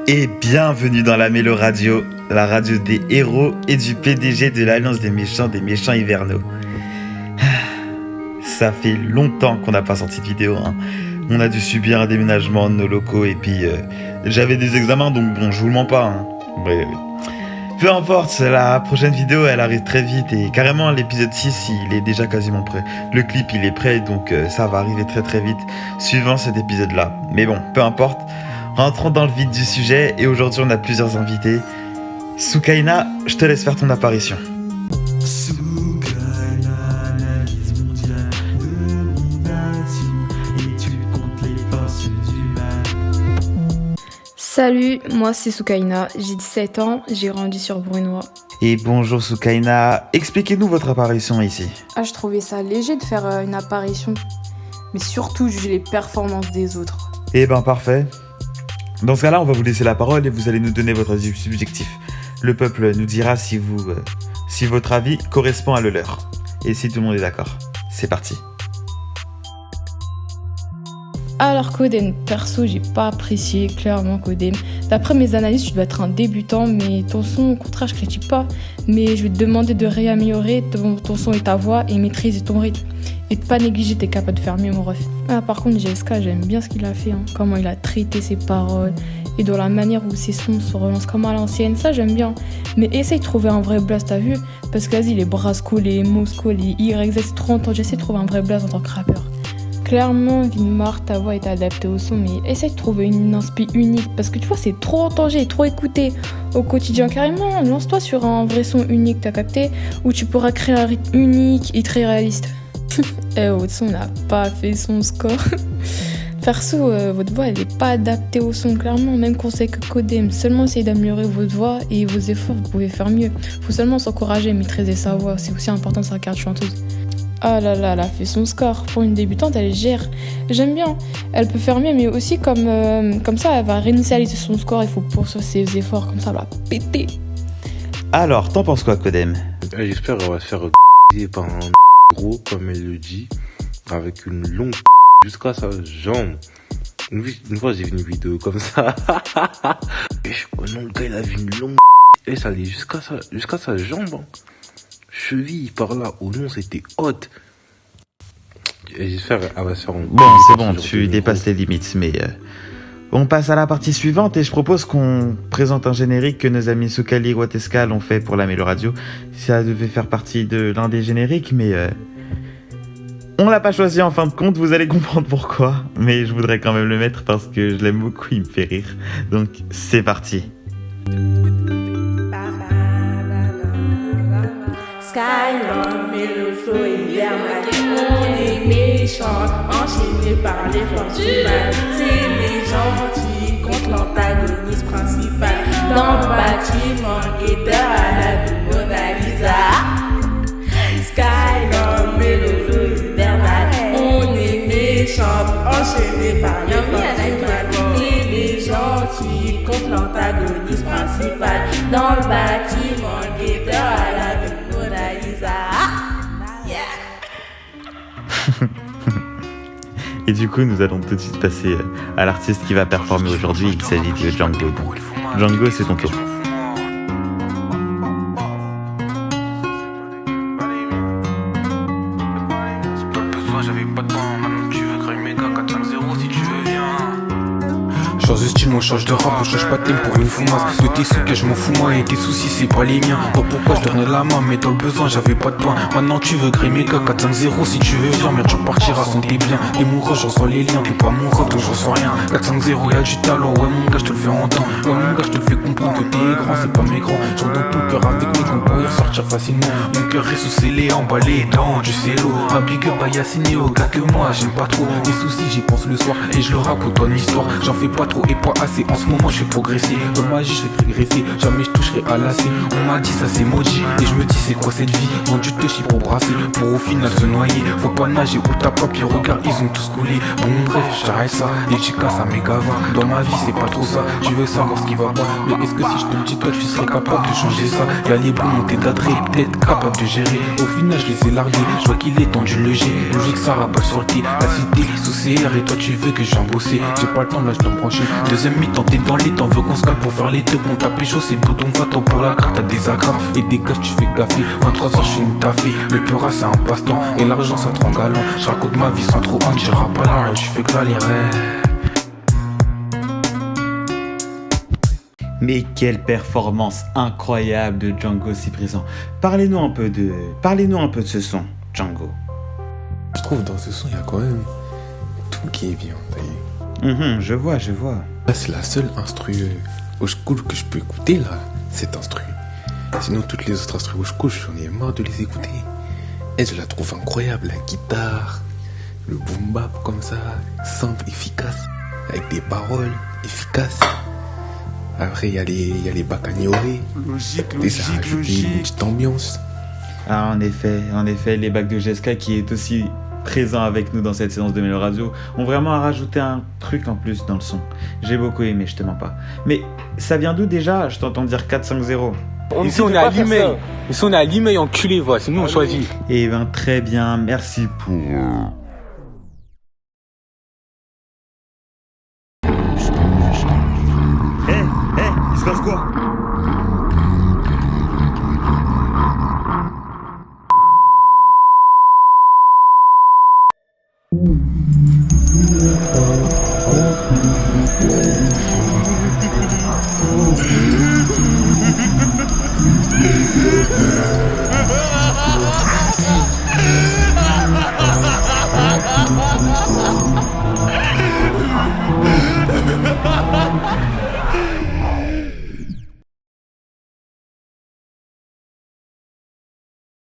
Et bienvenue dans la Mélo Radio, la radio des héros et du PDG de l'Alliance des méchants hivernaux. Ça fait longtemps qu'on n'a pas sorti de vidéo, hein. On a dû subir un déménagement de nos locaux et puis j'avais des examens, donc bon, je vous le mens pas, hein. Mais, peu importe, la prochaine vidéo elle arrive très vite et carrément l'épisode 6 il est déjà quasiment prêt. Le clip il est prêt, donc ça va arriver très très vite suivant cet épisode là. Mais bon, peu importe. Rentrons dans le vif du sujet et aujourd'hui on a plusieurs invités. Soukaina, je te laisse faire ton apparition. Soukaina, l'analyse mondiale, domination, étude contre les forces du mal. Salut, moi c'est Soukaina, j'ai 17 ans, j'ai grandi sur Brunois. Et bonjour Soukaina, expliquez-nous votre apparition ici. Je trouvais ça léger de faire une apparition, mais surtout juger les performances des autres. Eh ben parfait. Dans ce cas-là, on va vous laisser la parole et vous allez nous donner votre avis subjectif. Le peuple nous dira si votre avis correspond à le leur. Et si tout le monde est d'accord. C'est parti. Alors Codem, perso j'ai pas apprécié clairement Codem. D'après mes analyses, tu dois être un débutant, mais ton son au contraire je critique pas. Mais je vais te demander de réaméliorer ton son et ta voix et maîtriser ton rythme. Et de pas négliger, t'es capable de faire mieux mon ref. Par contre GSK, j'aime bien ce qu'il a fait, hein. Comment il a traité ses paroles et dans la manière où ses sons se relancent comme à l'ancienne, ça j'aime bien. Mais essaye de trouver un vrai blaze, t'as vu? Parce que vas-y, les Brasco, les Mosco, les YZ, c'est trop longtemps, j'essaie de trouver un vrai blaze en tant que rappeur. Clairement, Vinmar, ta voix est adaptée au son, mais essaye de trouver une inspi unique, parce que tu vois, c'est trop entendu et trop écouté au quotidien. Carrément, lance-toi sur un vrai son unique, t'as capté, où tu pourras créer un rythme unique et très réaliste. Votre son n'a pas fait son score. Perso, votre voix, elle est pas adaptée au son, clairement. Même conseil que Codem, seulement essayez d'améliorer votre voix et vos efforts, vous pouvez faire mieux. Faut seulement s'encourager et maîtriser sa voix, c'est aussi important de sa carte chanteuse. Ah là là, elle a fait son score. Pour une débutante, elle gère. J'aime bien. Elle peut faire mieux, mais aussi comme ça, elle va réinitialiser son score. Il faut poursuivre ses efforts, comme ça, elle va péter. Alors, t'en penses quoi, Codem? J'espère qu'elle va se faire par un gros, comme elle le dit, avec une longue jusqu'à sa jambe. Une fois, j'ai vu une vidéo comme ça. Oh non, le gars, il a vu une longue et ça allait jusqu'à sa jambe. Hein. Cheville par là, oh non, c'était hot. Et j'espère qu'elle va se faire Bon, c'est bon, tu dépasses les limites, mais on passe à la partie suivante et je propose qu'on présente un générique que nos amis Soukali et Wateska l'ont fait pour la Mélo Radio. Ça devait faire partie de l'un des génériques, mais on l'a pas choisi en fin de compte, vous allez comprendre pourquoi. Mais je voudrais quand même le mettre parce que je l'aime beaucoup, il me fait rire. Donc, c'est parti. Skylon, Mélo Flow hivernal, on est méchants, enchaînés par les forces du mal. C'est les gentils contre l'antagoniste principal. Dans le bâtiment, guetteur à la vue Mona Lisa. Skylon, Mélo Flow hivernal, on est méchants, enchaînés par les forces du mal. C'est les gentils contre l'antagoniste principal. Dans le bâtiment, guetteur à la vue. Et du coup, nous allons tout de suite passer à l'artiste qui va performer aujourd'hui. Il s'agit de Django. Donc, Django, c'est ton tour. Change de style, moi change de rap, on change pas de thème pour une foumasse. De tes sous que je m'en fous moi et tes soucis c'est pas les miens. Pas pourquoi je donnais la main, mais dans le besoin j'avais pas de pain. Maintenant tu veux griller mes gars, 4-5-0 si tu veux viens. Merde tu repartiras sans tes biens. Les moureux j'en sens les liens, t'es pas mon ref donc j'en sens rien. 4-5-0 y'a du talent, ouais mon gars je te le fais entendre. Ouais mon gars je te le fais comprendre que t'es grand, c'est pas mes grands. J'en donne ton cœur avec mes gants pour y ressortir facilement. Mon cœur est sous scellé, emballé dans du cello. Un big up à Yacine au gars que moi j'aime pas trop. Les soucis j'y pense le soir et je le raconte ton histoire. J'en fais pas trop. trop et pas assez. En ce moment je vais progresser. Dans ma vie je vais régresser. Jamais je toucherai à l'AC. On m'a dit ça c'est maudit. Et je me dis c'est quoi cette vie? Vendu de chip pour brasser. Pour au final se noyer. Faut pas nager ou t'as pas. Puis regarde ils ont tous coulé. Bon bref j'arrête ça. Dédicace à mes gavins. Dans ma vie c'est pas trop ça. Tu veux savoir ce qui va pas. Mais est-ce que si je te le dis toi tu serais capable de changer ça? Y'a les bons montés d'adresse. Peut-être capable de gérer. Au final je les ai largués. Je vois qu'il est tendu le jet. Logique ça rabat sur le thé. La cité sous CR et toi tu veux que j'en bosse. J'ai pas le temps là je dois me brancher. Deuxième mi-temps t'es dans les temps. Veux qu'on se calme pour faire les deux. Bon t'as pécho c'est bouton va-t'en pour la carte. T'as des agrafes et des gars tu fais gaffer. 23 ans je suis une taffée. Le pura c'est un passe-temps. Et l'argent ça te rend galant. Je raconte ma vie sans trop en dira pas là. Je fais galérer. Mais quelle performance incroyable de Django si présent. Parlez-nous un peu de ce son, Django. Je trouve dans ce son, il y a quand même tout qui est bien, t'as vu. Je vois. Là, c'est la seule instru au school que je peux écouter, là, cette instru. Sinon, toutes les autres instrus au school, j'en ai marre de les écouter. Et je la trouve incroyable, la guitare, le boom bap comme ça, simple, efficace, avec des paroles efficaces. Après, il y a les bacs à ignorer. Et ça rajoute une petite ambiance. Ah, en effet, les bacs de GSK qui est aussi présent avec nous dans cette séance de Mélo Radio ont vraiment rajouté un truc en plus dans le son. J'ai beaucoup aimé, je te mens pas. Mais ça vient d'où déjà? Je t'entends dire 4-5-0. Ici on est à Limay. Ici on est à Limay, enculé, voilà, c'est nous on choisit. Eh ben très bien, merci pour